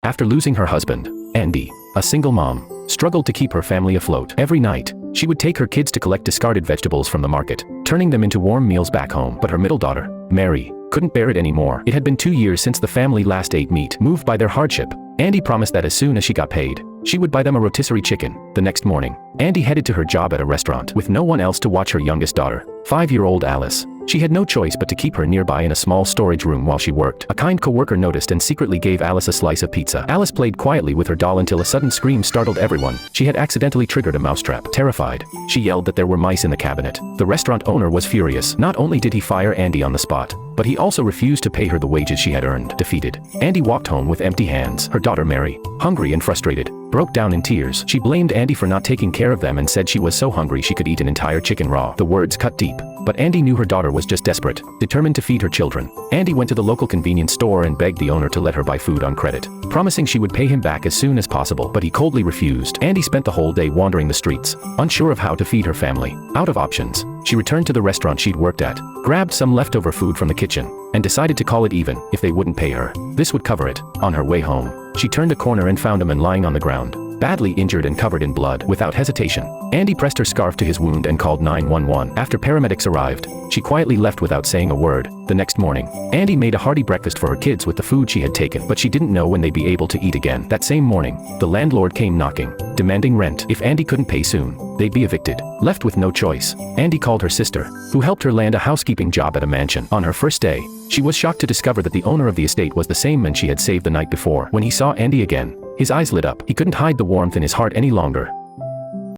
After losing her husband, Andy, a single mom, struggled to keep her family afloat. Every night, she would take her kids to collect discarded vegetables from the market, turning them into warm meals back home. But her middle daughter, Mary, couldn't bear it anymore. It had been 2 years since the family last ate meat. Moved by their hardship, Andy promised that as soon as she got paid, she would buy them a rotisserie chicken. The next morning, Andy headed to her job at a restaurant. With no one else to watch her youngest daughter, 5-year-old Alice, she had no choice but to keep her nearby in a small storage room while she worked. A kind coworker noticed and secretly gave Alice a slice of pizza. Alice played quietly with her doll until a sudden scream startled everyone. She had accidentally triggered a mousetrap. Terrified, she yelled that there were mice in the cabinet. The restaurant owner was furious. Not only did he fire Andy on the spot, but he also refused to pay her the wages she had earned. Defeated, Andy walked home with empty hands. Her daughter Mary, hungry and frustrated, broke down in tears. She blamed Andy for not taking care of them and said she was so hungry she could eat an entire chicken raw. The words cut deep, but Andy knew her daughter was just desperate, determined to feed her children. Andy went to the local convenience store and begged the owner to let her buy food on credit, promising she would pay him back as soon as possible, but he coldly refused. Andy spent the whole day wandering the streets, unsure of how to feed her family. Out of options, she returned to the restaurant she'd worked at, grabbed some leftover food from the kitchen, and decided to call it even. If they wouldn't pay her, this would cover it. On her way home, she turned a corner and found a man lying on the ground, badly injured and covered in blood. Without hesitation, Andy pressed her scarf to his wound and called 911. After paramedics arrived, she quietly left without saying a word. The next morning, Andy made a hearty breakfast for her kids with the food she had taken, but she didn't know when they'd be able to eat again. That same morning, the landlord came knocking, demanding rent. If Andy couldn't pay soon, they'd be evicted. Left with no choice, Andy called her sister, who helped her land a housekeeping job at a mansion. On her first day, she was shocked to discover that the owner of the estate was the same man she had saved the night before. When he saw Andy again, his eyes lit up. He couldn't hide the warmth in his heart any longer.